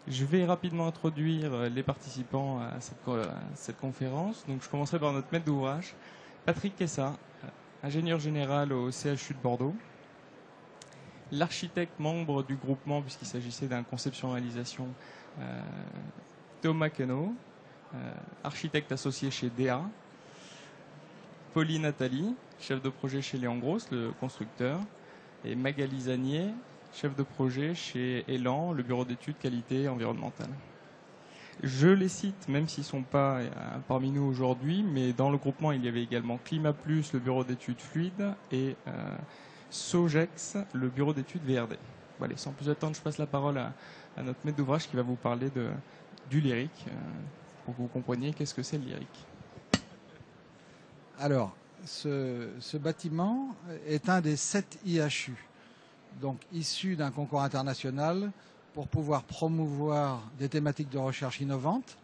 Je vais rapidement introduire les participants à cette conférence. Donc, je commencerai par notre maître d'ouvrage, Patrick Kessa, ingénieur général au CHU de Bordeaux. L'architecte membre du groupement, puisqu'il s'agissait d'un conception-réalisation, Thomas Queneau, architecte associé chez DA. Pauline Attali, chef de projet chez Léon Gross, le constructeur. Et Magali Zanier, chef de projet chez Elan, le bureau d'études qualité environnementale. Je les cite, même s'ils ne sont pas parmi nous aujourd'hui, mais dans le groupement, il y avait également Climat Plus, le bureau d'études fluides, et Sogex, le bureau d'études VRD. Voilà, sans plus attendre, je passe la parole à notre maître d'ouvrage qui va vous parler du lyrique, pour que vous compreniez qu'est-ce que c'est le lyrique. Alors, ce bâtiment est un des 7 IHU, donc issu d'un concours international pour pouvoir promouvoir des thématiques de recherche innovantes.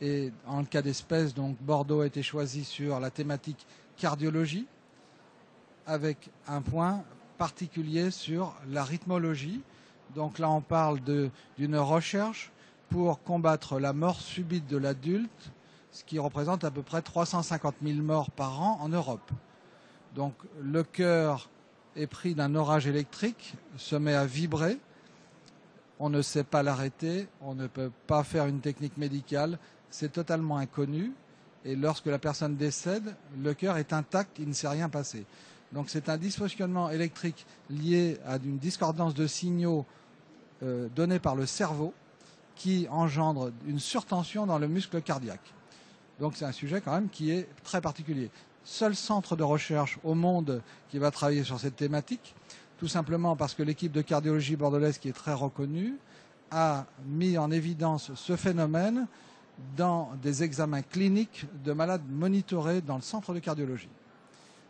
Et en le cas d'espèce, donc Bordeaux a été choisi sur la thématique cardiologie, avec un point particulier sur la rythmologie. Donc là, on parle d'une recherche pour combattre la mort subite de l'adulte, ce qui représente à peu près 350 000 morts par an en Europe. Donc le cœur est pris d'un orage électrique, se met à vibrer, on ne sait pas l'arrêter, on ne peut pas faire une technique médicale, c'est totalement inconnu, et lorsque la personne décède, le cœur est intact, il ne s'est rien passé. Donc c'est un dysfonctionnement électrique lié à une discordance de signaux donnés par le cerveau qui engendre une surtension dans le muscle cardiaque. Donc c'est un sujet quand même qui est très particulier. Seul centre de recherche au monde qui va travailler sur cette thématique, tout simplement parce que l'équipe de cardiologie bordelaise, qui est très reconnue, a mis en évidence ce phénomène dans des examens cliniques de malades monitorés dans le centre de cardiologie.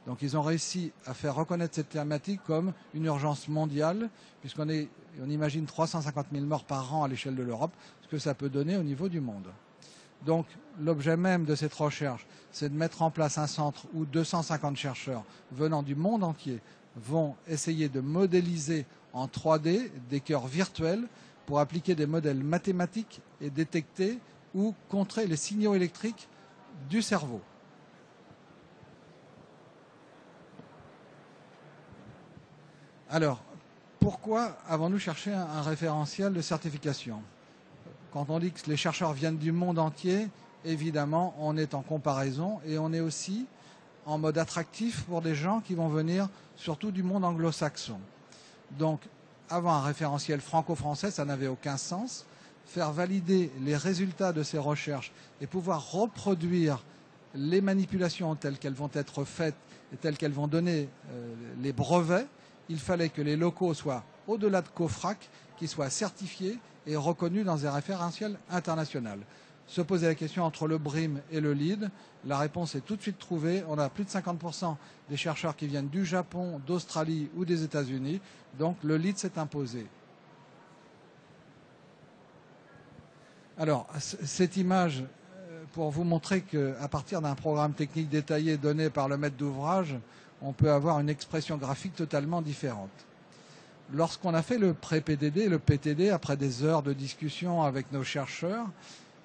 Donc ils ont réussi à faire reconnaître cette thématique comme une urgence mondiale, puisqu'on imagine 350 000 morts par an à l'échelle de l'Europe, ce que ça peut donner au niveau du monde. Donc l'objet même de cette recherche, c'est de mettre en place un centre où 250 chercheurs venant du monde entier vont essayer de modéliser en 3D des cœurs virtuels pour appliquer des modèles mathématiques et détecter ou contrer les signaux électriques du cerveau. Alors, pourquoi avons-nous cherché un référentiel de certification ? Quand on dit que les chercheurs viennent du monde entier, évidemment, on est en comparaison et on est aussi en mode attractif pour des gens qui vont venir surtout du monde anglo-saxon. Donc, avoir un référentiel franco-français, ça n'avait aucun sens. Faire valider les résultats de ces recherches et pouvoir reproduire les manipulations telles qu'elles vont être faites et telles qu'elles vont donner les brevets, il fallait que les locaux soient au-delà de COFRAC, qu'ils soient certifiés et reconnus dans un référentiel international. Se poser la question entre le BRIM et le LEED, la réponse est tout de suite trouvée. On a plus de 50% des chercheurs qui viennent du Japon, d'Australie ou des États-Unis. Donc le LEED s'est imposé. Alors, cette image, pour vous montrer qu'à partir d'un programme technique détaillé donné par le maître d'ouvrage, on peut avoir une expression graphique totalement différente. Lorsqu'on a fait le pré-PDD et le PTD, après des heures de discussion avec nos chercheurs,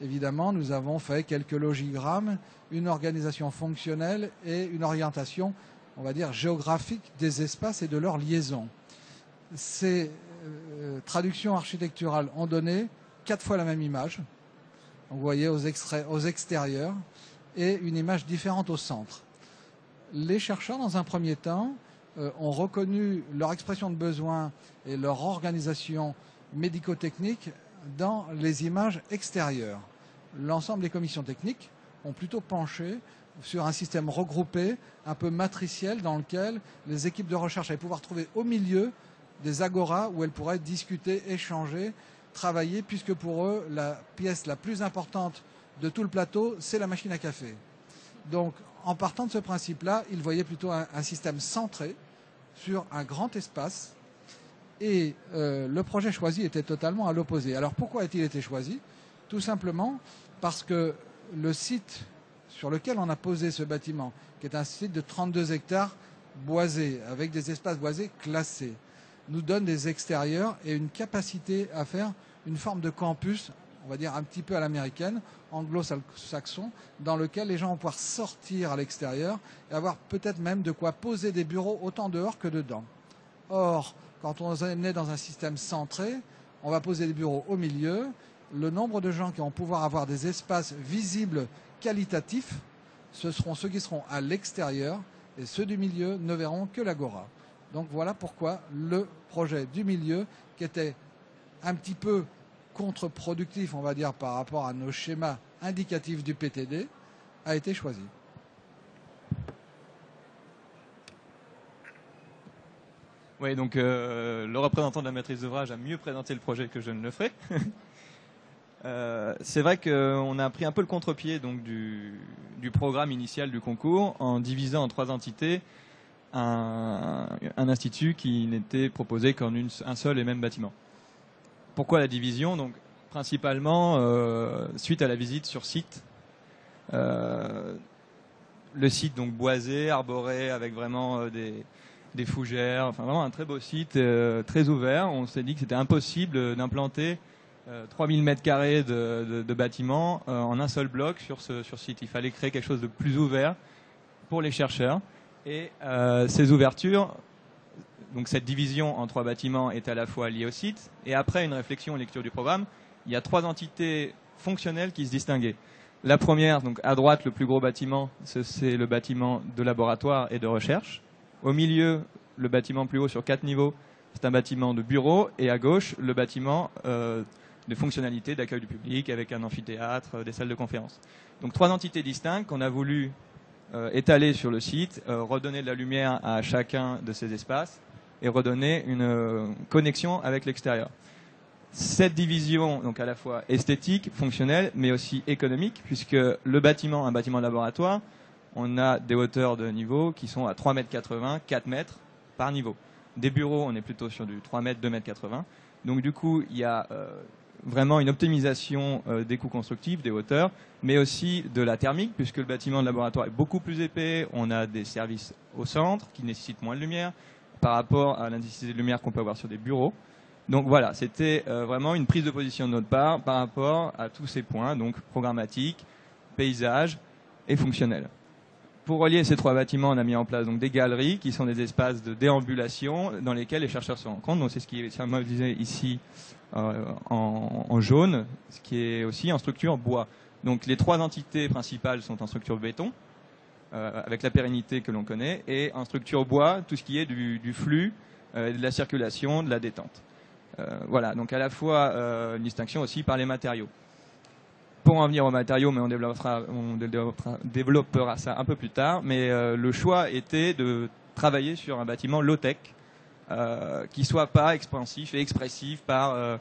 évidemment, nous avons fait quelques logigrammes, une organisation fonctionnelle et une orientation, on va dire, géographique des espaces et de leurs liaisons. Ces traductions architecturales ont donné 4 fois la même image. Donc, vous voyez aux extérieurs et une image différente au centre. Les chercheurs, dans un premier temps, ont reconnu leur expression de besoin et leur organisation médico-technique dans les images extérieures. L'ensemble des commissions techniques ont plutôt penché sur un système regroupé, un peu matriciel, dans lequel les équipes de recherche allaient pouvoir trouver au milieu des agoras où elles pourraient discuter, échanger, travailler, puisque pour eux, la pièce la plus importante de tout le plateau, c'est la machine à café. Donc, en partant de ce principe-là, ils voyaient plutôt un système centré sur un grand espace. Et le projet choisi était totalement à l'opposé. Alors, pourquoi a-t-il été choisi ? Tout simplement parce que le site sur lequel on a posé ce bâtiment, qui est un site de 32 hectares boisé, avec des espaces boisés classés, nous donne des extérieurs et une capacité à faire une forme de campus, on va dire un petit peu à l'américaine, anglo-saxon, dans lequel les gens vont pouvoir sortir à l'extérieur et avoir peut-être même de quoi poser des bureaux autant dehors que dedans. Or, quand on est dans un système centré, on va poser des bureaux au milieu. Le nombre de gens qui vont pouvoir avoir des espaces visibles qualitatifs, ce seront ceux qui seront à l'extérieur, et ceux du milieu ne verront que l'agora. Donc voilà pourquoi le projet du milieu, qui était un petit peu contre-productif, on va dire, par rapport à nos schémas indicatifs du PTD, a été choisi. Oui, donc le représentant de la maîtrise d'ouvrage a mieux présenté le projet que je ne le ferai. C'est vrai qu'on a pris un peu le contre-pied donc du programme initial du concours en divisant en 3 entités un institut qui n'était proposé qu'en un seul et même bâtiment. Pourquoi la division? Donc principalement suite à la visite sur site. Le site donc boisé, arboré, avec vraiment des fougères, enfin vraiment un très beau site, très ouvert. On s'est dit que c'était impossible d'implanter 3000 mètres carrés de bâtiments en un seul bloc sur site. Il fallait créer quelque chose de plus ouvert pour les chercheurs. Et ces ouvertures, donc cette division en 3 bâtiments est à la fois liée au site, et après une réflexion et lecture du programme, il y a 3 entités fonctionnelles qui se distinguaient. La première, donc à droite, le plus gros bâtiment, c'est le bâtiment de laboratoire et de recherche. Au milieu, le bâtiment plus haut sur 4 niveaux, c'est un bâtiment de bureau, et à gauche, le bâtiment de fonctionnalité d'accueil du public avec un amphithéâtre, des salles de conférence. Donc 3 entités distinctes qu'on a voulu étaler sur le site, redonner de la lumière à chacun de ces espaces et redonner une connexion avec l'extérieur. Cette division, donc à la fois esthétique, fonctionnelle, mais aussi économique, puisque le bâtiment, un bâtiment de laboratoire, on a des hauteurs de niveau qui sont à 3,80 m, 4 mètres par niveau. Des bureaux, on est plutôt sur du 3 mètres, 2,80 m. Donc du coup, il y a vraiment une optimisation des coûts constructifs, des hauteurs, mais aussi de la thermique, puisque le bâtiment de laboratoire est beaucoup plus épais. On a des services au centre qui nécessitent moins de lumière par rapport à l'intensité de lumière qu'on peut avoir sur des bureaux. Donc voilà, c'était vraiment une prise de position de notre part par rapport à tous ces points, donc programmatique, paysage et fonctionnel. Pour relier ces 3 bâtiments, on a mis en place donc des galeries qui sont des espaces de déambulation dans lesquels les chercheurs se rencontrent. Donc c'est ce qui est symbolisé ici en jaune, ce qui est aussi en structure bois. Donc les 3 entités principales sont en structure béton, avec la pérennité que l'on connaît, et en structure bois, tout ce qui est du flux, de la circulation, de la détente. Voilà, donc à la fois une distinction aussi par les matériaux. Pour en venir aux matériaux, mais on développera ça un peu plus tard, mais le choix était de travailler sur un bâtiment low-tech qui soit pas expansif et expressif par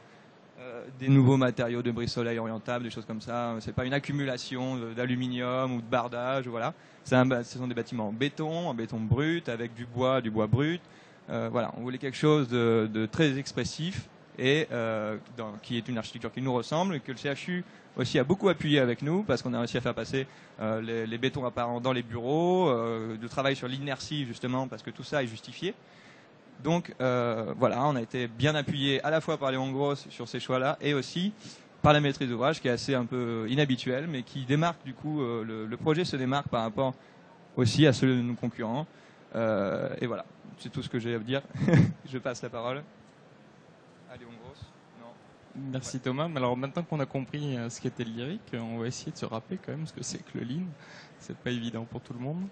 des nouveaux matériaux de brise-soleil orientable, des choses comme ça. C'est pas une accumulation d'aluminium ou de bardage, voilà. Ce sont des bâtiments en béton brut, avec du bois brut. Voilà, on voulait quelque chose de très expressif et qui est une architecture qui nous ressemble et que le CHU aussi a beaucoup appuyé avec nous parce qu'on a réussi à faire passer les bétons apparents dans les bureaux, de travail sur l'inertie justement parce que tout ça est justifié. Donc voilà, on a été bien appuyé à la fois par Léon Gross sur ces choix-là et aussi par la maîtrise d'ouvrage qui est assez un peu inhabituelle mais qui démarque du coup, le projet se démarque par rapport aussi à ceux de nos concurrents. Et voilà, c'est tout ce que j'ai à vous dire. Je passe la parole à Léon Gross. Non. Merci Thomas. Alors maintenant qu'on a compris ce qu'était le lyrique, on va essayer de se rappeler quand même ce que c'est que le Lean. C'est pas évident pour tout le monde.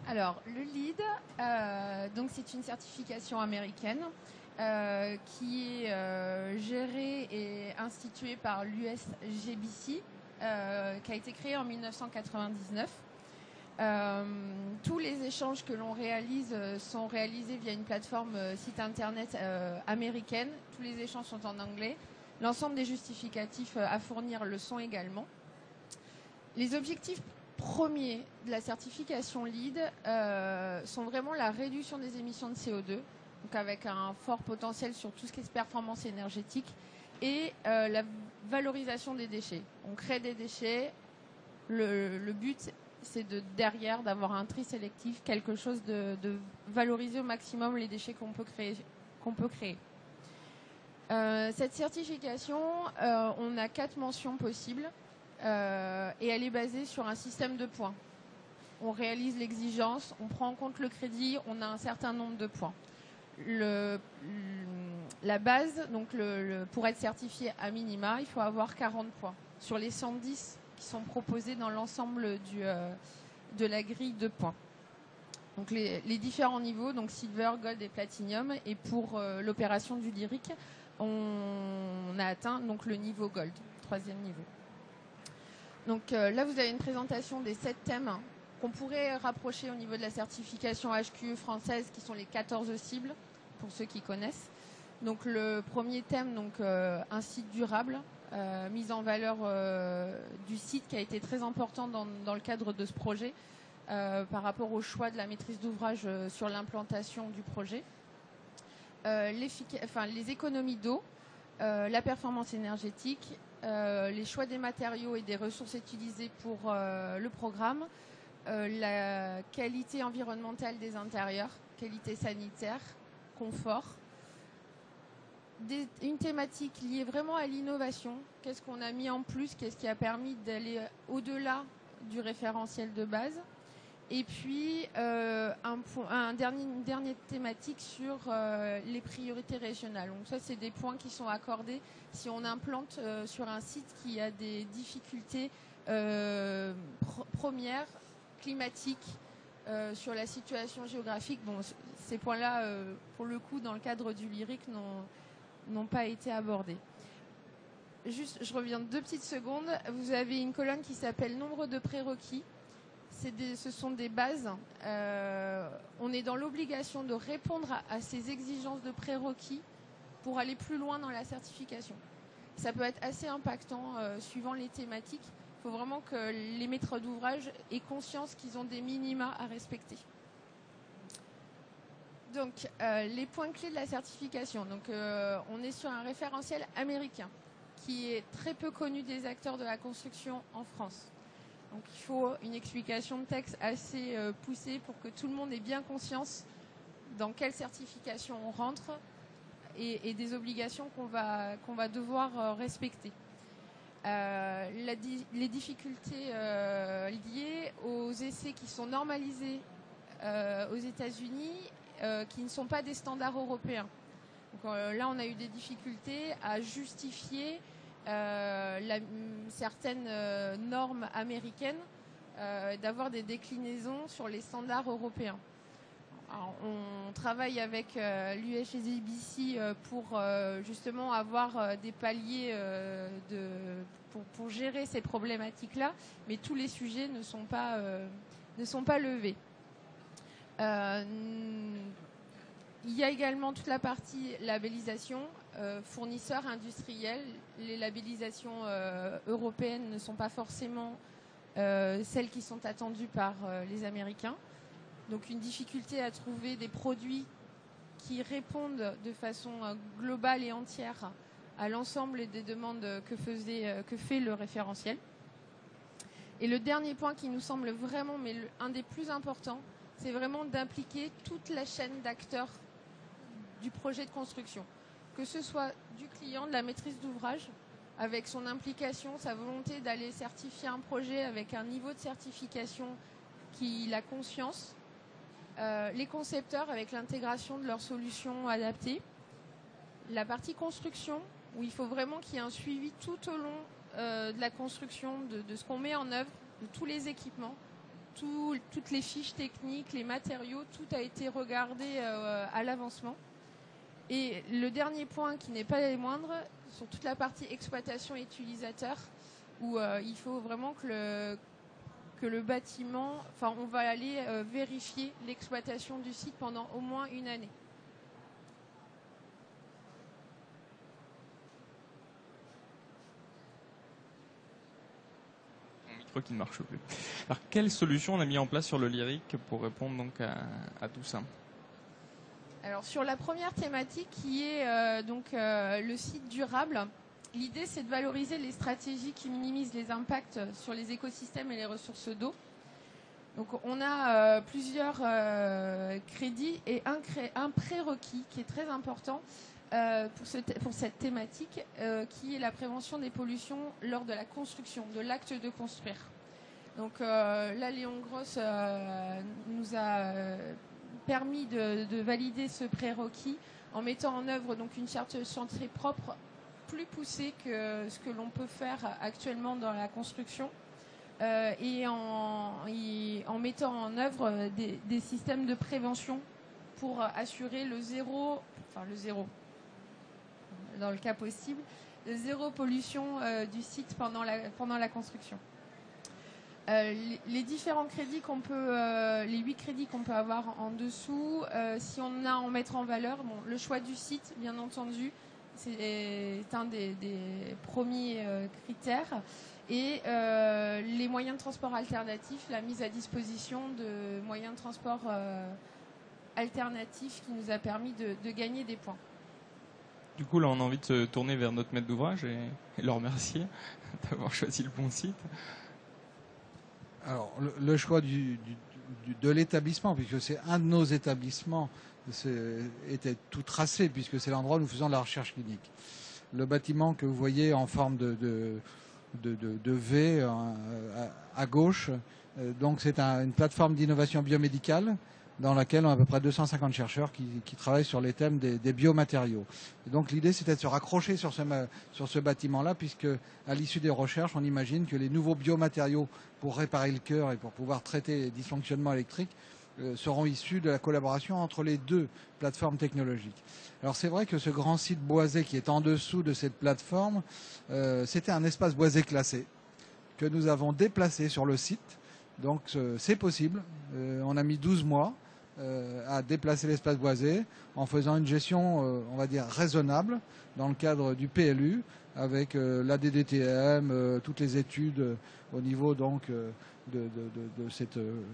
Alors le LEED, donc c'est une certification américaine qui est gérée et instituée par l'USGBC, qui a été créée en 1999. Tous les échanges que l'on réalise sont réalisés via une plateforme site internet américaine. Tous les échanges sont en anglais. L'ensemble des justificatifs à fournir le sont également. Les objectifs premiers de la certification LEED sont vraiment la réduction des émissions de CO2, donc avec un fort potentiel sur tout ce qui est performance énergétique, et la valorisation des déchets. On crée des déchets, le but c'est derrière d'avoir un tri sélectif, quelque chose de valoriser au maximum les déchets qu'on peut créer. Cette certification, on a 4 mentions possibles et elle est basée sur un système de points. On réalise l'exigence, on prend en compte le crédit, on a un certain nombre de points. La base, donc pour être certifié à minima, il faut avoir 40 points sur les 110 qui sont proposés dans l'ensemble de la grille de points. Donc les différents niveaux, donc Silver, Gold et Platinum, et pour l'opération du Lyric, on a atteint donc le niveau Gold, 3e niveau. Donc là, vous avez une présentation des 7 thèmes qu'on pourrait rapprocher au niveau de la certification HQE française, qui sont les 14 cibles, pour ceux qui connaissent. Donc le premier thème, donc un site durable, mise en valeur du site, qui a été très important dans le cadre de ce projet, par rapport au choix de la maîtrise d'ouvrage sur l'implantation du projet. Les économies d'eau, la performance énergétique, les choix des matériaux et des ressources utilisées pour le programme, la qualité environnementale des intérieurs, qualité sanitaire, confort. Une thématique liée vraiment à l'innovation. Qu'est-ce qu'on a mis en plus? Qu'est-ce qui a permis d'aller au-delà du référentiel de base? Et puis, une dernière thématique sur les priorités régionales. Donc ça, c'est des points qui sont accordés si on implante sur un site qui a des difficultés premières, climatiques, sur la situation géographique. Bon, ces points-là, pour le coup, dans le cadre du Lyric, n'ont pas été abordés. Juste, je reviens 2 petites secondes. Vous avez une colonne qui s'appelle nombre de prérequis. Ce sont des bases. On est dans l'obligation de répondre à ces exigences de prérequis pour aller plus loin dans la certification. Ça peut être assez impactant suivant les thématiques. Il faut vraiment que les maîtres d'ouvrage aient conscience qu'ils ont des minima à respecter. Donc, les points clés de la certification. Donc, on est sur un référentiel américain qui est très peu connu des acteurs de la construction en France. Donc il faut une explication de texte assez poussée pour que tout le monde ait bien conscience dans quelle certification on rentre et des obligations qu'on va devoir respecter. Les difficultés liées aux essais qui sont normalisés aux États-Unis, qui ne sont pas des standards européens. Donc, là, on a eu des difficultés à justifier certaines normes américaines, d'avoir des déclinaisons sur les standards européens. Alors, on travaille avec l'USGBC pour justement avoir des paliers pour gérer ces problématiques-là, mais tous les sujets ne sont pas levés. Il y a également toute la partie labellisation, fournisseurs industriels. Les labellisations européennes ne sont pas forcément celles qui sont attendues par les Américains. Donc une difficulté à trouver des produits qui répondent de façon globale et entière à l'ensemble des demandes que fait le référentiel. Et le dernier point qui nous semble vraiment, mais un des plus importants, c'est vraiment d'impliquer toute la chaîne d'acteurs du projet de construction, que ce soit du client, de la maîtrise d'ouvrage, avec son implication, sa volonté d'aller certifier un projet avec un niveau de certification qu'il a conscience, les concepteurs avec l'intégration de leurs solutions adaptées, la partie construction, où il faut vraiment qu'il y ait un suivi tout au long de la construction, de ce qu'on met en œuvre, de tous les équipements, toutes les fiches techniques, les matériaux, tout a été regardé à l'avancement. Et le dernier point qui n'est pas les moindres, sur toute la partie exploitation et utilisateur, où il faut vraiment que le bâtiment, enfin on va aller vérifier l'exploitation du site pendant au moins une année. Mon micro qui ne marche plus. Alors quelle solution on a mis en place sur le Lyric pour répondre donc à tout ça? Alors sur la première thématique qui est le site durable, l'idée c'est de valoriser les stratégies qui minimisent les impacts sur les écosystèmes et les ressources d'eau. Donc on a plusieurs crédits et un prérequis qui est très important, pour cette thématique qui est la prévention des pollutions lors de la construction, de l'acte de construire. Donc là, Léon Gross nous a permis de valider ce prérequis en mettant en œuvre donc une charte chantier propre plus poussée que ce que l'on peut faire actuellement dans la construction et en mettant en œuvre des systèmes de prévention pour assurer le zéro dans le cas possible, le zéro pollution du site pendant la construction. Les différents crédits qu'on peut, les 8 crédits qu'on peut avoir en dessous, si on a à en mettre en valeur, le choix du site, bien entendu, c'est un des premiers critères. Et les moyens de transport alternatifs, la mise à disposition de moyens de transport alternatifs qui nous a permis de gagner des points. Du coup, là, on a envie de se tourner vers notre maître d'ouvrage et le remercier d'avoir choisi le bon site. Alors, le choix de l'établissement, puisque c'est un de nos établissements, était tout tracé, puisque c'est l'endroit où nous faisons de la recherche clinique. Le bâtiment que vous voyez en forme de V à gauche, donc c'est une plateforme d'innovation biomédicale dans laquelle on a à peu près 250 chercheurs qui travaillent sur les thèmes des biomatériaux. Et donc l'idée, c'était de se raccrocher sur ce bâtiment-là, puisque à l'issue des recherches, on imagine que les nouveaux biomatériaux pour réparer le cœur et pour pouvoir traiter les dysfonctionnements électriques seront issus de la collaboration entre les deux plateformes technologiques. Alors c'est vrai que ce grand site boisé qui est en dessous de cette plateforme, c'était un espace boisé classé que nous avons déplacé sur le site. Donc c'est possible. On a mis 12 mois à déplacer l'espace boisé en faisant une gestion, on va dire, raisonnable dans le cadre du PLU avec la DDTM, toutes les études au niveau donc de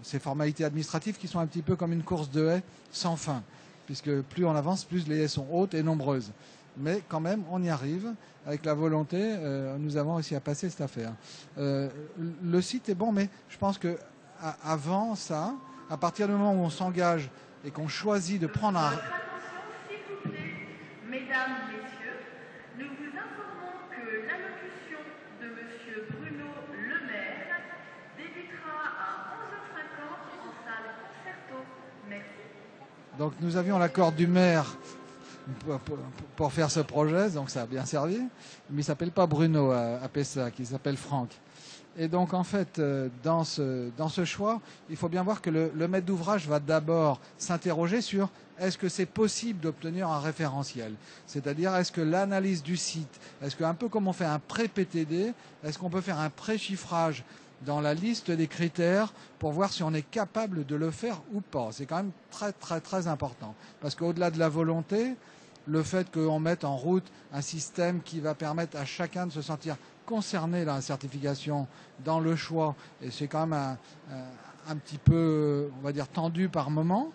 ces formalités administratives qui sont un petit peu comme une course de haies sans fin, puisque plus on avance, plus les haies sont hautes et nombreuses. Mais quand même, on y arrive. Avec la volonté, nous avons aussi à passer cette affaire. Le site est bon, mais je pense que avant ça, à partir du moment où on s'engage et qu'on choisit de prendre un... Votre attention, s'il vous plaît, mesdames, messieurs, nous vous informons que l'allocution de M. Bruno Le Maire débutera à 11h50 en salle concerto. Merci. Donc nous avions l'accord du maire pour faire ce projet, donc ça a bien servi. Mais il ne s'appelle pas Bruno à Pessac, il s'appelle Franck. Et donc en fait, dans ce choix, il faut bien voir que le maître d'ouvrage va d'abord s'interroger sur est-ce que c'est possible d'obtenir un référentiel ? C'est-à-dire est-ce que l'analyse du site, est-ce qu'un peu comme on fait un pré-PTD, est-ce qu'on peut faire un pré-chiffrage dans la liste des critères pour voir si on est capable de le faire ou pas. C'est quand même très très très important. Parce qu'au-delà de la volonté, le fait qu'on mette en route un système qui va permettre à chacun de se sentir concerné dans la certification, dans le choix, et c'est quand même un petit peu, on va dire, tendu par moment,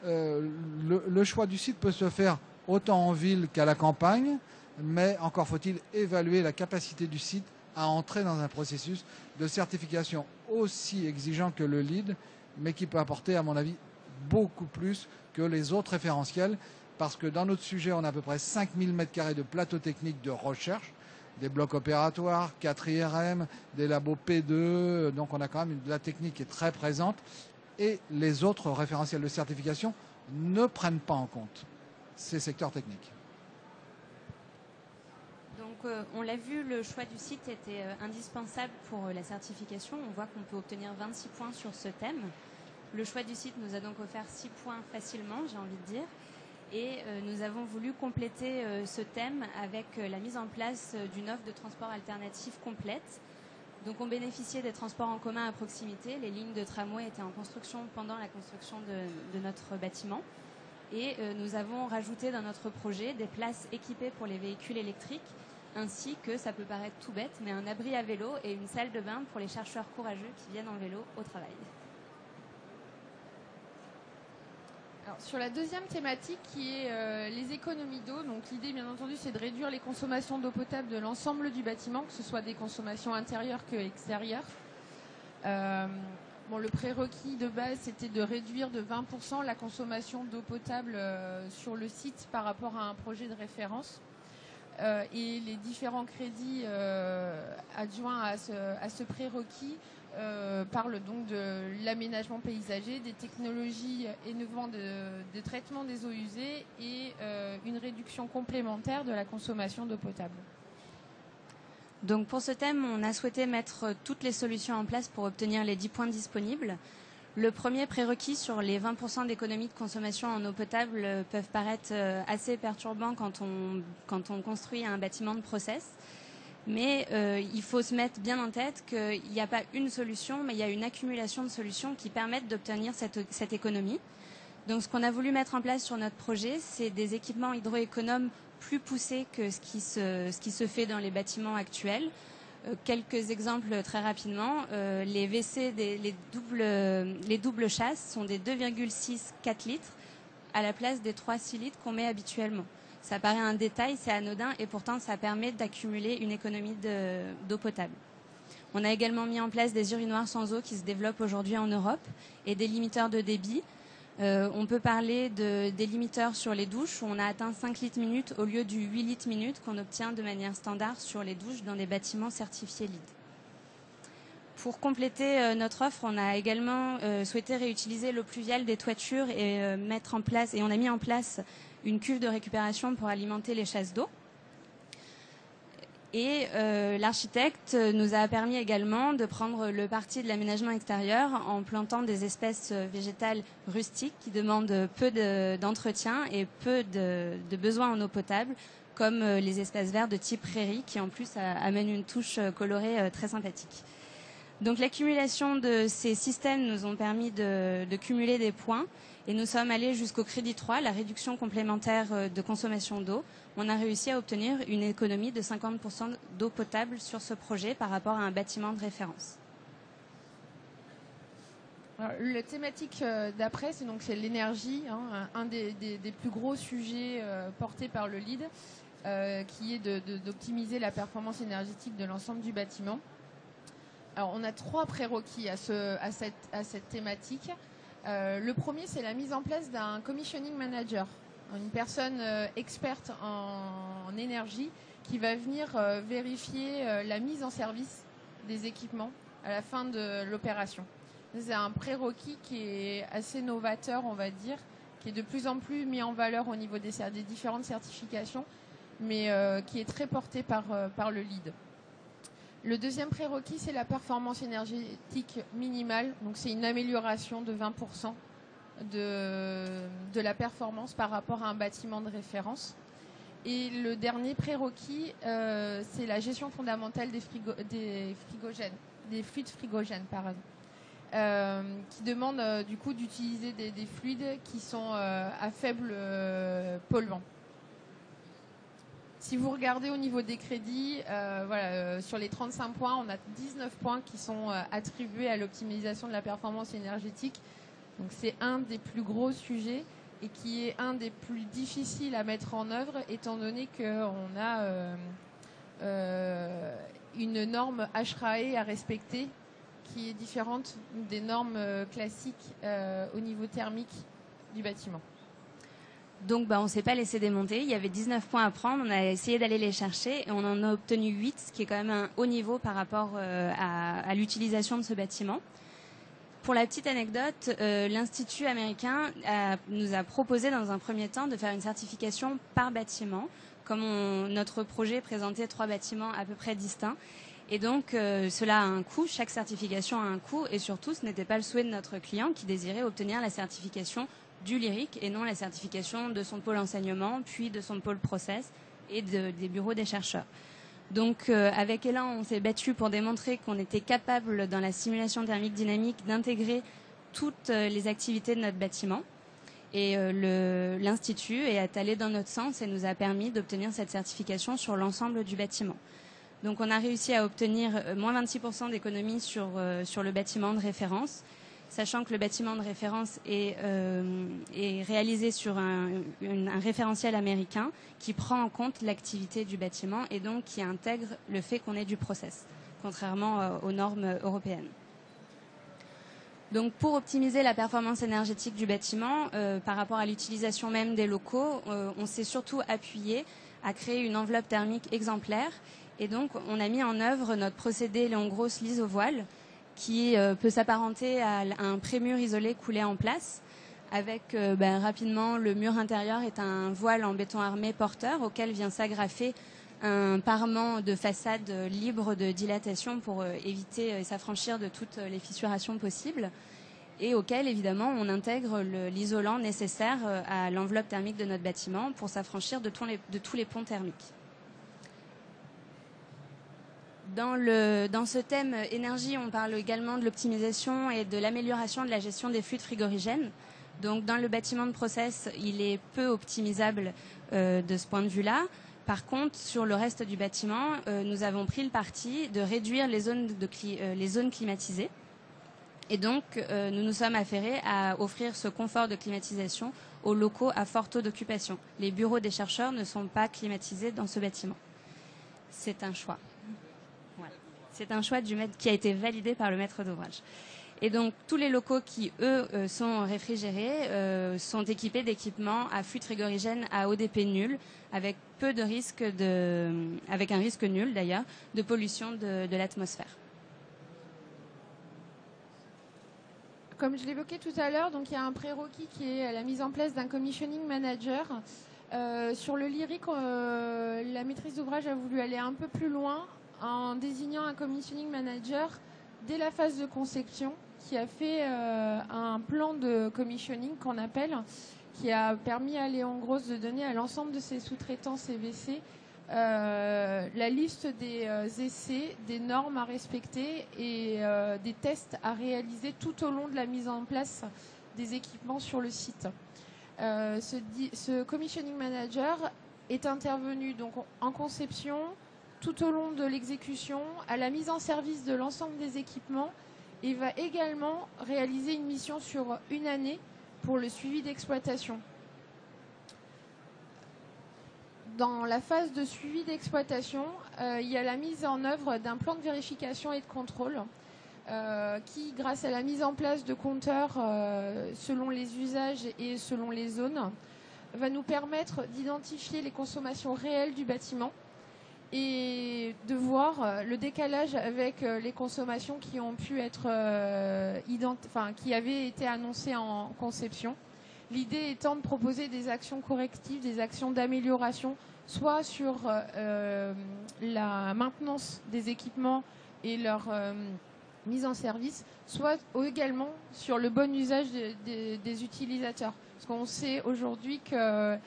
le choix du site peut se faire autant en ville qu'à la campagne, mais encore faut-il évaluer la capacité du site à entrer dans un processus de certification aussi exigeant que le LEED, mais qui peut apporter, à mon avis, beaucoup plus que les autres référentiels, parce que dans notre sujet, on a à peu près 5000 m² de plateaux techniques de recherche, des blocs opératoires, 4 IRM, des labos P2, donc on a quand même de la technique qui est très présente, et les autres référentiels de certification ne prennent pas en compte ces secteurs techniques. Donc on l'a vu, le choix du site était indispensable pour la certification. On voit qu'on peut obtenir 26 points sur ce thème. Le choix du site nous a donc offert 6 points facilement, j'ai envie de dire. Et nous avons voulu compléter ce thème avec la mise en place d'une offre de transport alternatif complète. Donc on bénéficiait des transports en commun à proximité. Les lignes de tramway étaient en construction pendant la construction de notre bâtiment. Et nous avons rajouté dans notre projet des places équipées pour les véhicules électriques, ainsi que, ça peut paraître tout bête, mais un abri à vélo et une salle de bain pour les chercheurs courageux qui viennent en vélo au travail. Alors, sur la deuxième thématique qui est les économies d'eau, donc l'idée bien entendu c'est de réduire les consommations d'eau potable de l'ensemble du bâtiment, que ce soit des consommations intérieures que extérieures. Bon, le prérequis de base, c'était de réduire de 20% la consommation d'eau potable sur le site par rapport à un projet de référence. Et les différents crédits adjoints à ce prérequis parlent donc de l'aménagement paysager, des technologies innovantes de traitement des eaux usées et une réduction complémentaire de la consommation d'eau potable. Donc pour ce thème, on a souhaité mettre toutes les solutions en place pour obtenir les 10 points disponibles. Le premier prérequis sur les 20% d'économie de consommation en eau potable peuvent paraître assez perturbants quand on construit un bâtiment de process. Mais il faut se mettre bien en tête qu'il n'y a pas une solution, mais il y a une accumulation de solutions qui permettent d'obtenir cette économie. Donc ce qu'on a voulu mettre en place sur notre projet, c'est des équipements hydroéconomes plus poussés que ce qui se fait dans les bâtiments actuels. Quelques exemples très rapidement. Les WC, les doubles chasses sont des 2,6-4 litres à la place des 3-6 litres qu'on met habituellement. Ça paraît un détail, c'est anodin et pourtant ça permet d'accumuler une économie d'eau potable. On a également mis en place des urinoirs sans eau qui se développent aujourd'hui en Europe et des limiteurs de débit. On peut parler des limiteurs sur les douches où on a atteint 5 litres minute au lieu du 8 litres minute qu'on obtient de manière standard sur les douches dans des bâtiments certifiés LEED. Pour compléter notre offre, on a également souhaité réutiliser l'eau pluviale des toitures et on a mis en place une cuve de récupération pour alimenter les chasses d'eau. Et l'architecte nous a permis également de prendre le parti de l'aménagement extérieur en plantant des espèces végétales rustiques qui demandent peu d'entretien et peu de besoins en eau potable, comme les espaces verts de type prairie qui en plus amènent une touche colorée très sympathique. Donc l'accumulation de ces systèmes nous ont permis de cumuler des points et nous sommes allés jusqu'au crédit 3, la réduction complémentaire de consommation d'eau. On a réussi à obtenir une économie de 50% d'eau potable sur ce projet par rapport à un bâtiment de référence. Alors, la thématique d'après, c'est l'énergie, un des plus gros sujets portés par le LEED, qui est d'optimiser la performance énergétique de l'ensemble du bâtiment. Alors, on a 3 prérequis à cette thématique. Le premier, c'est la mise en place d'un commissioning manager, une personne experte en énergie qui va venir vérifier la mise en service des équipements à la fin de l'opération. C'est un prérequis qui est assez novateur, on va dire, qui est de plus en plus mis en valeur au niveau des différentes certifications, mais qui est très porté par le LEED. Le deuxième prérequis, c'est la performance énergétique minimale. Donc, c'est une amélioration de 20% de la performance par rapport à un bâtiment de référence. Et le dernier prérequis, c'est la gestion fondamentale des fluides frigogènes, qui demande du coup d'utiliser des fluides qui sont à faible polluant. Si vous regardez au niveau des crédits, sur les 35 points, on a 19 points qui sont attribués à l'optimisation de la performance énergétique. Donc c'est un des plus gros sujets et qui est un des plus difficiles à mettre en œuvre, étant donné qu'on a une norme HRAE à respecter qui est différente des normes classiques au niveau thermique du bâtiment. Donc on ne s'est pas laissé démonter, il y avait 19 points à prendre, on a essayé d'aller les chercher et on en a obtenu 8, ce qui est quand même un haut niveau par rapport à l'utilisation de ce bâtiment. Pour la petite anecdote, l'Institut américain nous a proposé dans un premier temps de faire une certification par bâtiment, comme notre projet présentait 3 bâtiments à peu près distincts. Et donc cela a un coût, chaque certification a un coût et surtout ce n'était pas le souhait de notre client qui désirait obtenir la certification du lyrique et non la certification de son pôle enseignement, puis de son pôle process et des bureaux des chercheurs. Donc avec Elan, on s'est battu pour démontrer qu'on était capable dans la simulation thermique dynamique d'intégrer toutes les activités de notre bâtiment. Et l'Institut est allé dans notre sens et nous a permis d'obtenir cette certification sur l'ensemble du bâtiment. Donc on a réussi à obtenir moins 26% d'économie sur le bâtiment de référence, sachant que le bâtiment de référence est réalisé sur un référentiel américain qui prend en compte l'activité du bâtiment et donc qui intègre le fait qu'on ait du process, contrairement aux normes européennes. Donc pour optimiser la performance énergétique du bâtiment par rapport à l'utilisation même des locaux, on s'est surtout appuyé à créer une enveloppe thermique exemplaire. Et donc on a mis en œuvre notre procédé Léon Gross lisse au voile qui peut s'apparenter à un prémur isolé coulé en place. Avec rapidement, le mur intérieur est un voile en béton armé porteur auquel vient s'agrafer un parement de façade libre de dilatation pour éviter et s'affranchir de toutes les fissurations possibles et auquel évidemment on intègre l'isolant nécessaire à l'enveloppe thermique de notre bâtiment pour s'affranchir de tous les ponts thermiques. Dans ce thème énergie, on parle également de l'optimisation et de l'amélioration de la gestion des fluides frigorigènes. Donc dans le bâtiment de process, il est peu optimisable de ce point de vue-là. Par contre, sur le reste du bâtiment, nous avons pris le parti de réduire les zones climatisées. Et donc, nous nous sommes affairés à offrir ce confort de climatisation aux locaux à fort taux d'occupation. Les bureaux des chercheurs ne sont pas climatisés dans ce bâtiment. C'est un choix. Voilà. C'est un choix qui a été validé par le maître d'ouvrage. Et donc, tous les locaux qui, eux, sont réfrigérés sont équipés d'équipements à fluide frigorigène à ODP nul, avec peu de risques avec un risque nul d'ailleurs, de pollution de l'atmosphère. Comme je l'évoquais tout à l'heure, donc il y a un prérequis qui est la mise en place d'un commissioning manager. Sur le lyrique, la maîtrise d'ouvrage a voulu aller un peu plus loin en désignant un commissioning manager dès la phase de conception, qui a fait un plan de commissioning qu'on appelle, qui a permis à Léon Gross de donner à l'ensemble de ses sous-traitants CVC la liste des essais, des normes à respecter et des tests à réaliser tout au long de la mise en place des équipements sur le site. Ce commissioning manager est intervenu donc en conception, tout au long de l'exécution, à la mise en service de l'ensemble des équipements et va également réaliser une mission sur une année pour le suivi d'exploitation. Dans la phase de suivi d'exploitation, il y a la mise en œuvre d'un plan de vérification et de contrôle qui, grâce à la mise en place de compteurs selon les usages et selon les zones, va nous permettre d'identifier les consommations réelles du bâtiment et de voir le décalage avec les consommations qui ont pu être qui avaient été annoncées en conception. L'idée étant de proposer des actions correctives, des actions d'amélioration, soit sur la maintenance des équipements et leur mise en service, soit également sur le bon usage des utilisateurs. Parce qu'on sait aujourd'hui que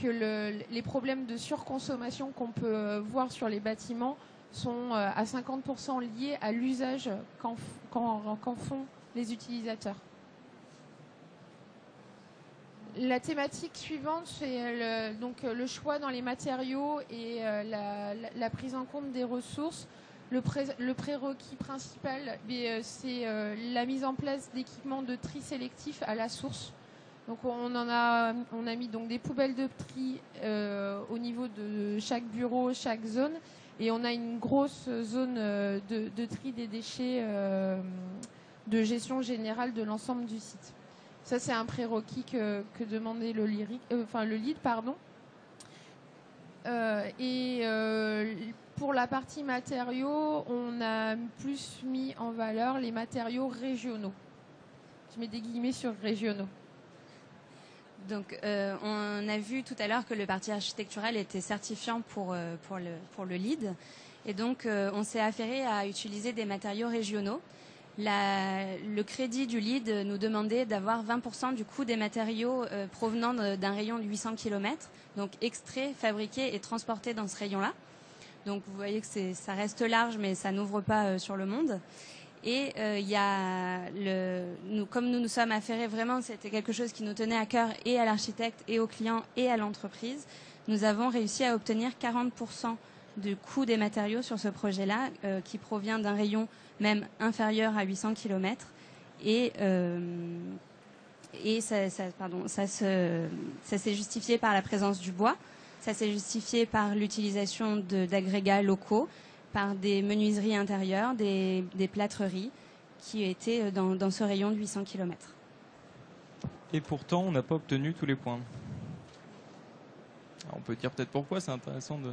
les problèmes de surconsommation qu'on peut voir sur les bâtiments sont à 50% liés à l'usage qu'en font les utilisateurs. La thématique suivante, c'est le choix dans les matériaux et la prise en compte des ressources. Le prérequis principal, c'est la mise en place d'équipements de tri sélectif à la source. Donc on a mis donc des poubelles de tri au niveau de chaque bureau, chaque zone, et on a une grosse zone de tri des déchets de gestion générale de l'ensemble du site. Ça, c'est un prérequis que demandait le lead, pardon. Pour la partie matériaux, on a plus mis en valeur les matériaux régionaux. Je mets des guillemets sur régionaux. Donc, on a vu tout à l'heure que le parti architectural était certifiant pour le lead. Et donc, on s'est affairé à utiliser des matériaux régionaux. Le crédit du lead nous demandait d'avoir 20% du coût des matériaux provenant d'un rayon de 800 km, donc extraits, fabriqués et transportés dans ce rayon-là. Donc vous voyez que ça reste large, mais ça n'ouvre pas sur le monde. Et comme nous nous sommes affairés vraiment, c'était quelque chose qui nous tenait à cœur et à l'architecte et aux clients et à l'entreprise. Nous avons réussi à obtenir 40% du coût des matériaux sur ce projet-là, qui provient d'un rayon même inférieur à 800 km. Et ça s'est justifié par la présence du bois, ça s'est justifié par l'utilisation d'agrégats locaux, par des menuiseries intérieures, des plâtreries, qui étaient dans ce rayon de 800 km. Et pourtant, on n'a pas obtenu tous les points. Alors, on peut dire peut-être pourquoi, c'est intéressant de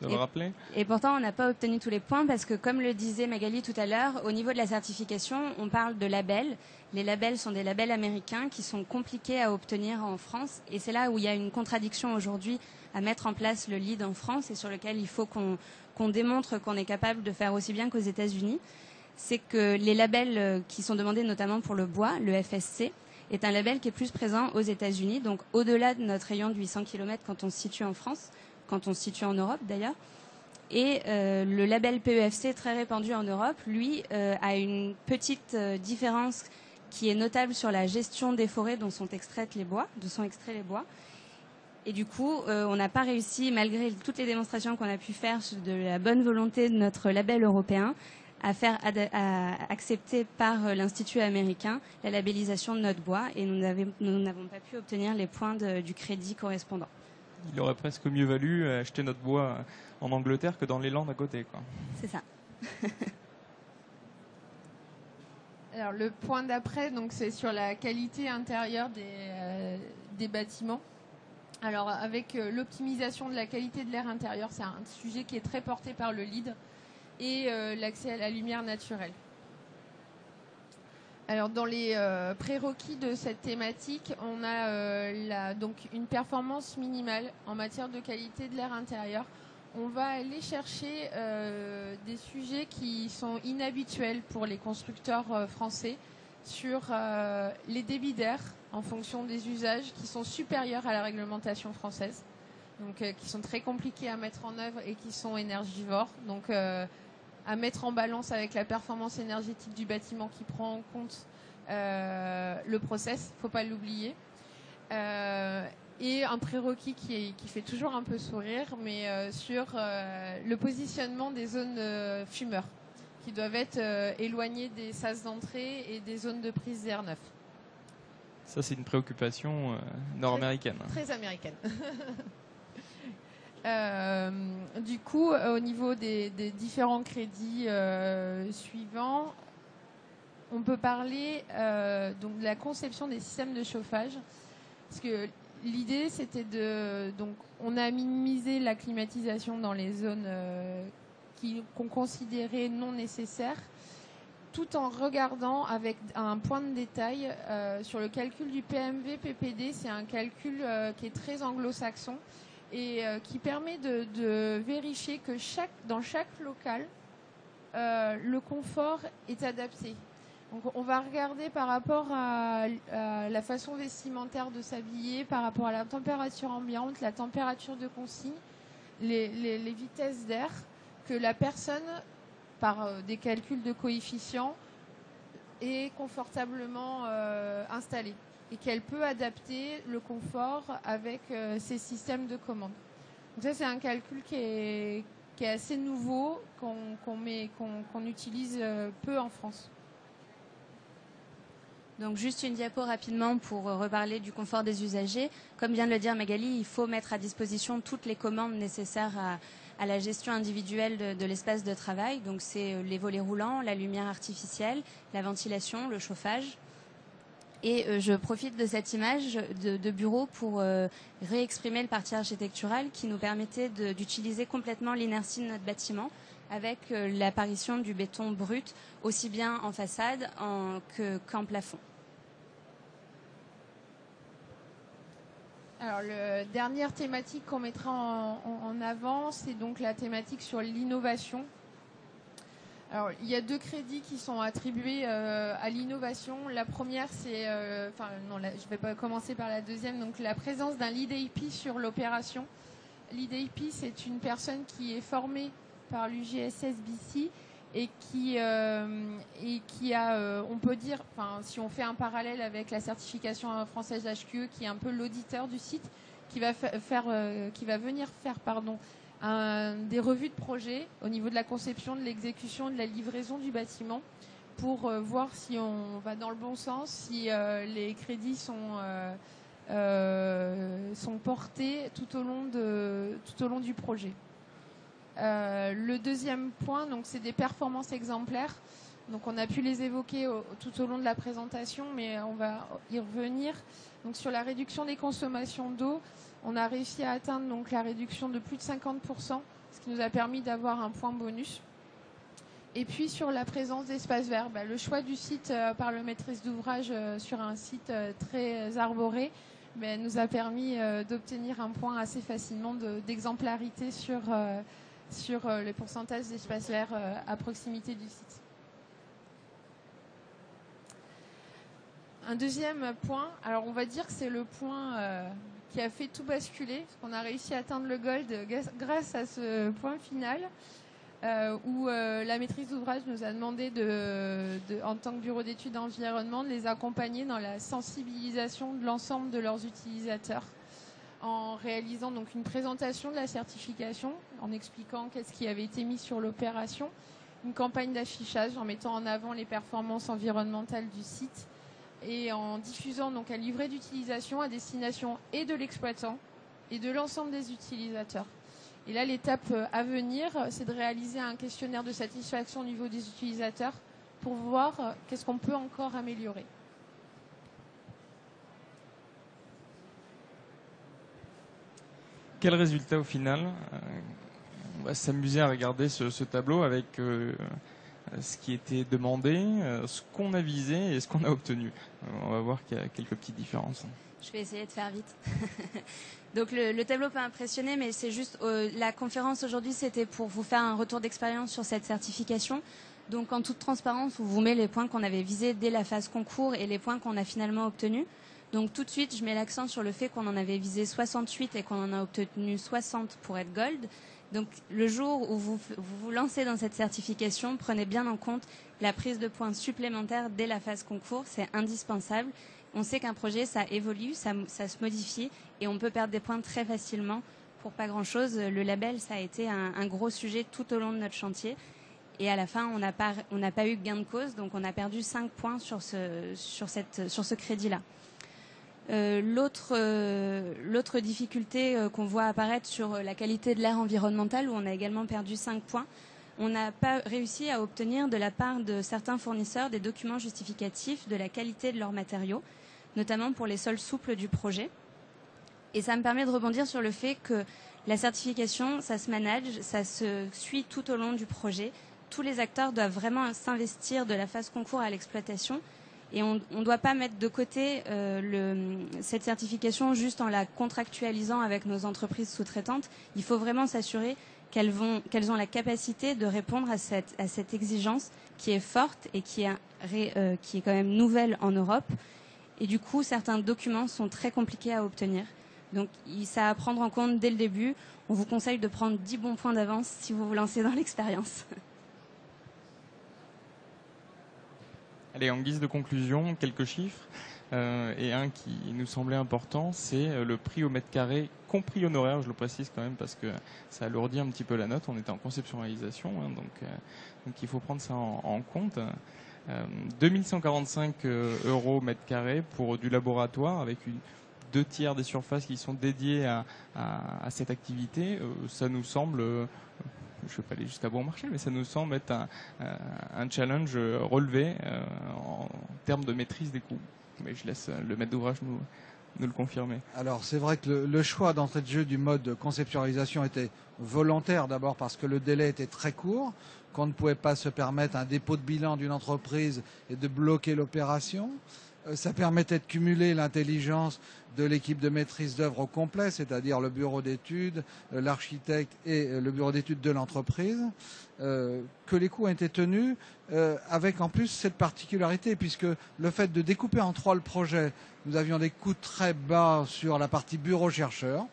le rappeler. Et pourtant, on n'a pas obtenu tous les points parce que, comme le disait Magali tout à l'heure, au niveau de la certification, on parle de labels. Les labels sont des labels américains qui sont compliqués à obtenir en France. Et c'est là où il y a une contradiction aujourd'hui à mettre en place le LEED en France et sur lequel il faut qu'on démontre qu'on est capable de faire aussi bien qu'aux États-Unis. C'est que les labels qui sont demandés notamment pour le bois, le FSC, est un label qui est plus présent aux États-Unis, donc au-delà de notre rayon de 800 km quand on se situe en France, quand on se situe en Europe d'ailleurs. Et le label PEFC, très répandu en Europe, lui, a une petite différence qui est notable sur la gestion des forêts dont sont extraits les bois. Et du coup, on n'a pas réussi, malgré toutes les démonstrations qu'on a pu faire de la bonne volonté de notre label européen, à accepter par l'Institut américain la labellisation de notre bois, et nous n'avons pas pu obtenir les points du crédit correspondant. Il aurait presque mieux valu acheter notre bois en Angleterre que dans les Landes à côté, quoi. C'est ça. Alors le point d'après, donc c'est sur la qualité intérieure des bâtiments. Alors avec l'optimisation de la qualité de l'air intérieur, c'est un sujet qui est très porté par le LEED, et l'accès à la lumière naturelle. Alors dans les prérequis de cette thématique, on a donc une performance minimale en matière de qualité de l'air intérieur. On va aller chercher des sujets qui sont inhabituels pour les constructeurs français sur les débits d'air en fonction des usages qui sont supérieurs à la réglementation française, donc qui sont très compliqués à mettre en œuvre et qui sont énergivores. Donc à mettre en balance avec la performance énergétique du bâtiment qui prend en compte le process, il ne faut pas l'oublier. Et un prérequis qui fait toujours un peu sourire, mais sur le positionnement des zones fumeurs, qui doivent être éloignées des sas d'entrée et des zones de prise d'air neuf. Ça, c'est une préoccupation nord-américaine. Très américaine. Du coup, au niveau des différents crédits suivants, on peut parler donc de la conception des systèmes de chauffage, parce que l'idée c'était donc on a minimisé la climatisation dans les zones qu'on considérait non nécessaires, tout en regardant avec un point de détail sur le calcul du PMV-PPD. C'est un calcul qui est très anglo-saxon et qui permet de vérifier que dans chaque local, le confort est adapté. Donc on va regarder par rapport à la façon vestimentaire de s'habiller, par rapport à la température ambiante, la température de consigne, les vitesses d'air, que la personne, par des calculs de coefficients, est confortablement installée et qu'elle peut adapter le confort avec ces systèmes de commande. Donc ça, c'est un calcul qui est assez nouveau, qu'on utilise peu en France. Donc juste une diapo rapidement pour reparler du confort des usagers. Comme vient de le dire Magali, il faut mettre à disposition toutes les commandes nécessaires à la gestion individuelle de l'espace de travail. Donc c'est les volets roulants, la lumière artificielle, la ventilation, le chauffage. Et je profite de cette image de bureau pour réexprimer le parti architectural qui nous permettait d'utiliser complètement l'inertie de notre bâtiment avec l'apparition du béton brut, aussi bien en façade qu'en plafond. Alors, la dernière thématique qu'on mettra en avant, c'est donc la thématique sur l'innovation. Alors, il y a 2 crédits qui sont attribués à l'innovation. La première, c'est... je vais pas commencer par la deuxième. Donc, la présence d'un lead AP sur l'opération. Lead AP, c'est une personne qui est formée par l'UGSSBC et qui a, on peut dire, si on fait un parallèle avec la certification française HQE, qui est un peu l'auditeur du site, qui va venir faire des revues de projet au niveau de la conception, de l'exécution, de la livraison du bâtiment, pour voir si on va dans le bon sens, si les crédits sont portés tout au long du projet. Le deuxième point, donc, c'est des performances exemplaires. Donc on a pu les évoquer tout au long de la présentation, mais on va y revenir. Donc sur la réduction des consommations d'eau, on a réussi à atteindre donc la réduction de plus de 50%, ce qui nous a permis d'avoir un point bonus. Et puis sur la présence d'espaces verts, le choix du site par le maîtrise d'ouvrage sur un site très arboré nous a permis d'obtenir un point assez facilement d'exemplarité sur les pourcentages d'espaces verts à proximité du site. Un deuxième point, alors on va dire que c'est le point qui a fait tout basculer, parce qu'on a réussi à atteindre le gold grâce à ce point final, où la maîtrise d'ouvrage nous a demandé, en tant que bureau d'études environnement, de les accompagner dans la sensibilisation de l'ensemble de leurs utilisateurs, en réalisant donc une présentation de la certification, en expliquant qu'est-ce qui avait été mis sur l'opération, une campagne d'affichage en mettant en avant les performances environnementales du site, et en diffusant donc un livret d'utilisation à destination et de l'exploitant et de l'ensemble des utilisateurs. Et là, l'étape à venir, c'est de réaliser un questionnaire de satisfaction au niveau des utilisateurs pour voir qu'est-ce qu'on peut encore améliorer. Quel résultat au final? On va s'amuser à regarder ce tableau avec ce qui était demandé, ce qu'on a visé et ce qu'on a obtenu. On va voir qu'il y a quelques petites différences. Je vais essayer de faire vite. Donc le tableau peut impressionner, mais c'est juste la conférence aujourd'hui, c'était pour vous faire un retour d'expérience sur cette certification. Donc en toute transparence, on vous met les points qu'on avait visés dès la phase concours et les points qu'on a finalement obtenus. Donc tout de suite, je mets l'accent sur le fait qu'on en avait visé 68 et qu'on en a obtenu 60 pour être gold. Donc le jour où vous vous lancez dans cette certification, prenez bien en compte la prise de points supplémentaires dès la phase concours, c'est indispensable. On sait qu'un projet, ça évolue, ça se modifie et on peut perdre des points très facilement pour pas grand-chose. Le label, ça a été un gros sujet tout au long de notre chantier. Et à la fin, on n'a pas eu gain de cause, donc on a perdu 5 points sur ce crédit-là. L'autre difficulté qu'on voit apparaître sur la qualité de l'air environnemental, où on a également perdu 5 points, on n'a pas réussi à obtenir de la part de certains fournisseurs des documents justificatifs de la qualité de leurs matériaux, notamment pour les sols souples du projet. Et ça me permet de rebondir sur le fait que la certification, ça se manage, ça se suit tout au long du projet. Tous les acteurs doivent vraiment s'investir de la phase concours à l'exploitation. Et on ne doit pas mettre de côté cette certification juste en la contractualisant avec nos entreprises sous-traitantes. Il faut vraiment s'assurer qu'elles ont la capacité de répondre à cette exigence qui est forte et qui est quand même nouvelle en Europe. Et du coup, certains documents sont très compliqués à obtenir. Donc, ça à prendre en compte dès le début. On vous conseille de prendre 10 bons points d'avance si vous vous lancez dans l'expérience. Allez, en guise de conclusion, quelques chiffres. Et un qui nous semblait important, c'est le prix au mètre carré, compris honoraire, je le précise quand même parce que ça alourdit un petit peu la note. On était en conception-réalisation, donc il faut prendre ça en compte. 2145 € mètre carré pour du laboratoire avec 2/3 des surfaces qui sont dédiées à cette activité. Ça nous semble... je ne vais pas aller jusqu'à bon marché, mais ça nous semble être un challenge relevé en termes de maîtrise des coûts. Mais je laisse le maître d'ouvrage nous le confirmer. Alors c'est vrai que le choix d'entrée de jeu du mode conceptualisation était volontaire, d'abord parce que le délai était très court, qu'on ne pouvait pas se permettre un dépôt de bilan d'une entreprise et de bloquer l'opération. Ça permettait de cumuler l'intelligence de l'équipe de maîtrise d'œuvre au complet, c'est-à-dire le bureau d'études, l'architecte et le bureau d'études de l'entreprise, que les coûts ont été tenus, avec en plus cette particularité, puisque le fait de découper en 3 le projet, nous avions des coûts très bas sur la partie bureau chercheur,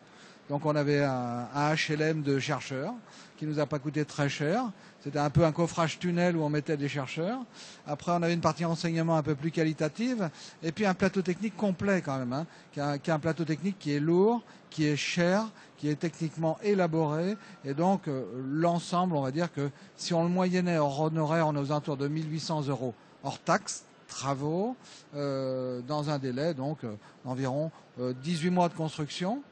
donc on avait un HLM de chercheurs qui nous a pas coûté très cher. C'était un peu un coffrage tunnel où on mettait des chercheurs. Après, on avait une partie renseignement un peu plus qualitative. Et puis un plateau technique complet quand même, qui est un plateau technique qui est lourd, qui est cher, qui est techniquement élaboré. Et donc, l'ensemble, on va dire que si on le moyennait hors honoraire, on est aux alentours de 1800 € hors taxes, travaux, dans un délai donc d'environ 18 mois de construction.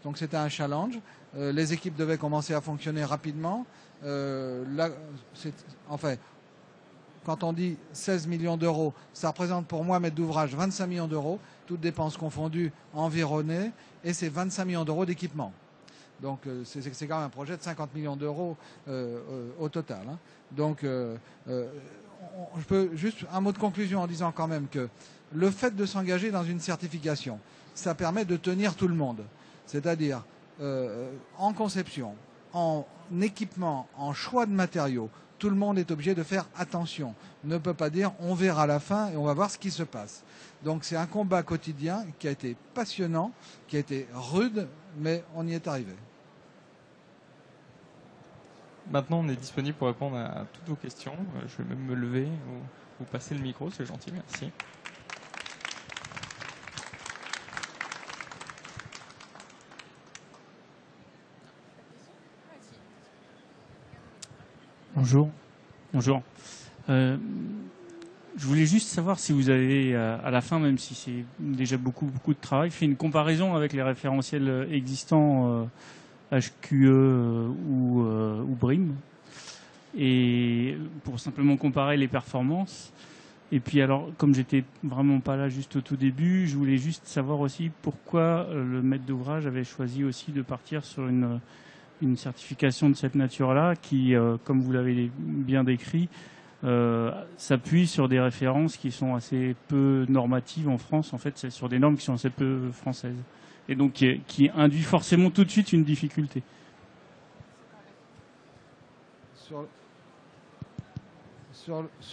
Donc c'était un challenge. Les équipes devaient commencer à fonctionner rapidement. enfin, quand on dit 16 millions d'euros, ça représente pour moi, maître d'ouvrage, 25 millions d'euros, toutes dépenses confondues, environnées, et c'est 25 millions d'euros d'équipement. Donc c'est quand même un projet de 50 millions d'euros au total. Hein. Donc je peux juste un mot de conclusion en disant quand même que le fait de s'engager dans une certification, ça permet de tenir tout le monde. C'est-à-dire en conception, en équipement, en choix de matériaux, tout le monde est obligé de faire attention. On ne peut pas dire on verra à la fin et on va voir ce qui se passe. Donc c'est un combat quotidien qui a été passionnant, qui a été rude, mais on y est arrivé. Maintenant, on est disponible pour répondre à toutes vos questions. Je vais même me lever ou vous passer le micro, c'est gentil, merci. Bonjour. Bonjour. Je voulais juste savoir si vous avez, à la fin, même si c'est déjà beaucoup de travail, fait une comparaison avec les référentiels existants HQE ou BRIM, et pour simplement comparer les performances. Et puis alors, comme j'étais vraiment pas là juste au tout début, je voulais juste savoir aussi pourquoi le maître d'ouvrage avait choisi aussi de partir sur une certification de cette nature-là qui, comme vous l'avez bien décrit, s'appuie sur des références qui sont assez peu normatives en France. En fait, c'est sur des normes qui sont assez peu françaises. Et donc qui induit forcément tout de suite une difficulté. Sur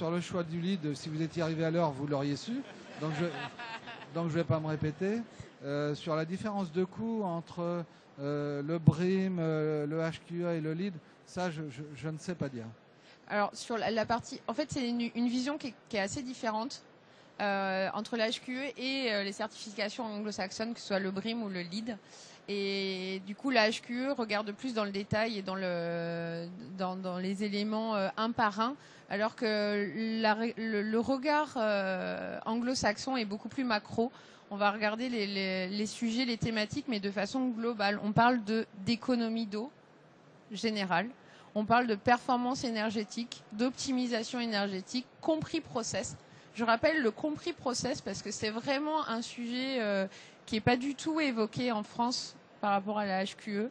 le choix du lead, si vous étiez arrivé à l'heure, vous l'auriez su. Donc je ne vais pas me répéter. Sur la différence de coût entre le BRIM, le HQE et le lead, ça je ne sais pas dire. Alors sur la partie, en fait c'est une vision qui est assez différente entre la HQE et les certifications anglo-saxonnes, que ce soit le BRIM ou le LEED. Et du coup la HQE regarde plus dans le détail et dans les éléments un par un, alors que le regard anglo-saxon est beaucoup plus macro. On va regarder les sujets, les thématiques, mais de façon globale. On parle d'économie d'eau générale. On parle de performance énergétique, d'optimisation énergétique, compris process. Je rappelle le compris process parce que c'est vraiment un sujet qui n'est pas du tout évoqué en France par rapport à la HQE.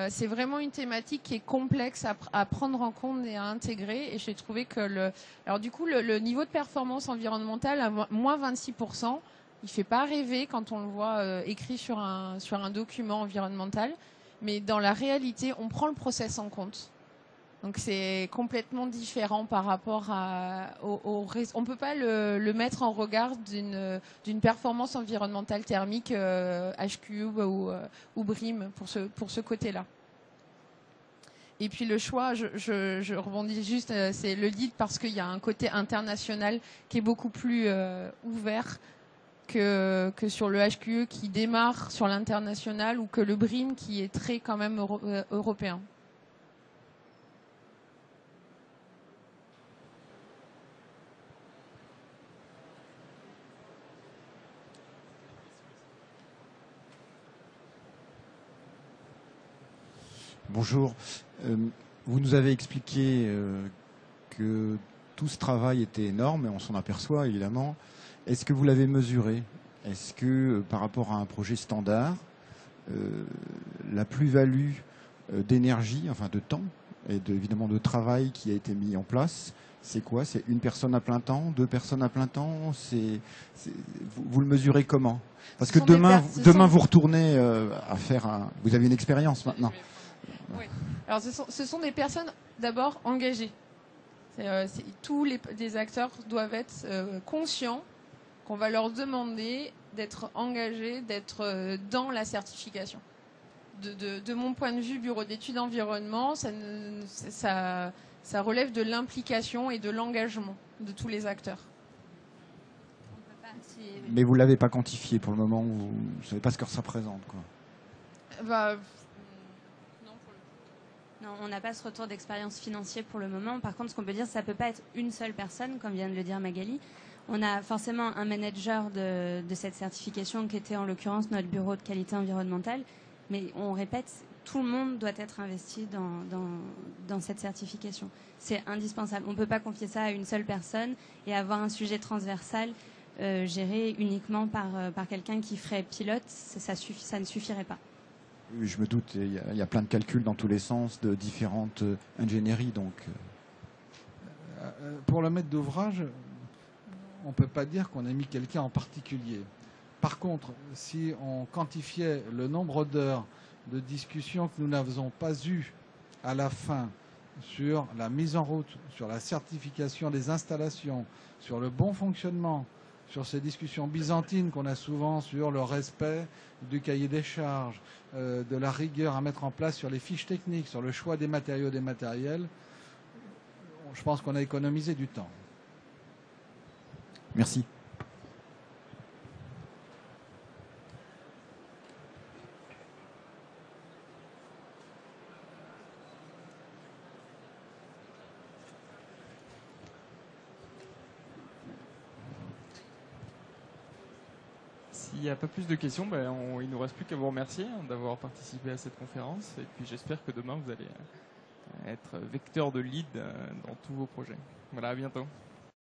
C'est vraiment une thématique qui est complexe à prendre en compte et à intégrer. Et j'ai trouvé que alors du coup, le niveau de performance environnementale à moins 26%, il ne fait pas rêver quand on le voit écrit sur un document environnemental. Mais dans la réalité, on prend le process en compte. Donc c'est complètement différent par rapport on ne peut pas le mettre en regard d'une performance environnementale thermique HQE ou BRIM pour ce côté-là. Et puis le choix, je rebondis juste, c'est le LEED parce qu'il y a un côté international qui est beaucoup plus ouvert que sur le HQE qui démarre sur l'international ou que le BRIM qui est très quand même européen. Bonjour. Vous nous avez expliqué que tout ce travail était énorme, et on s'en aperçoit évidemment. Est-ce que vous l'avez mesuré? Est-ce que par rapport à un projet standard, la plus-value d'énergie, enfin de temps, et évidemment de travail qui a été mis en place, c'est quoi? C'est une personne à plein temps, 2 personnes à plein temps? Vous le mesurez comment? Parce que demain vous retournez à faire vous avez une expérience maintenant. Oui. Alors ce sont des personnes d'abord engagées. Tous les acteurs doivent être conscients qu'on va leur demander d'être engagés, d'être dans la certification. De mon point de vue, bureau d'études environnement, ça relève de l'implication et de l'engagement de tous les acteurs. Mais vous ne l'avez pas quantifié pour le moment, vous ne savez pas ce que ça représente, quoi. Non, on n'a pas ce retour d'expérience financier pour le moment. Par contre, ce qu'on peut dire, ça ne peut pas être une seule personne, comme vient de le dire Magali. On a forcément un manager de cette certification qui était en l'occurrence notre bureau de qualité environnementale. Mais on répète, tout le monde doit être investi dans cette certification. C'est indispensable. On ne peut pas confier ça à une seule personne et avoir un sujet transversal géré uniquement par quelqu'un qui ferait pilote. Ça ne suffirait pas. Oui, je me doute, il y a plein de calculs dans tous les sens, de différentes ingénieries. Donc, pour le maître d'ouvrage, on ne peut pas dire qu'on ait mis quelqu'un en particulier. Par contre, si on quantifiait le nombre d'heures de discussion que nous n'avons pas eues à la fin sur la mise en route, sur la certification des installations, sur le bon fonctionnement, sur ces discussions byzantines qu'on a souvent sur le respect du cahier des charges, de la rigueur à mettre en place sur les fiches techniques, sur le choix des matériaux, des matériels, je pense qu'on a économisé du temps. merci. S'il n'y a pas plus de questions, il ne nous reste plus qu'à vous remercier d'avoir participé à cette conférence. Et puis j'espère que demain, vous allez être vecteur de lead dans tous vos projets. Voilà, à bientôt.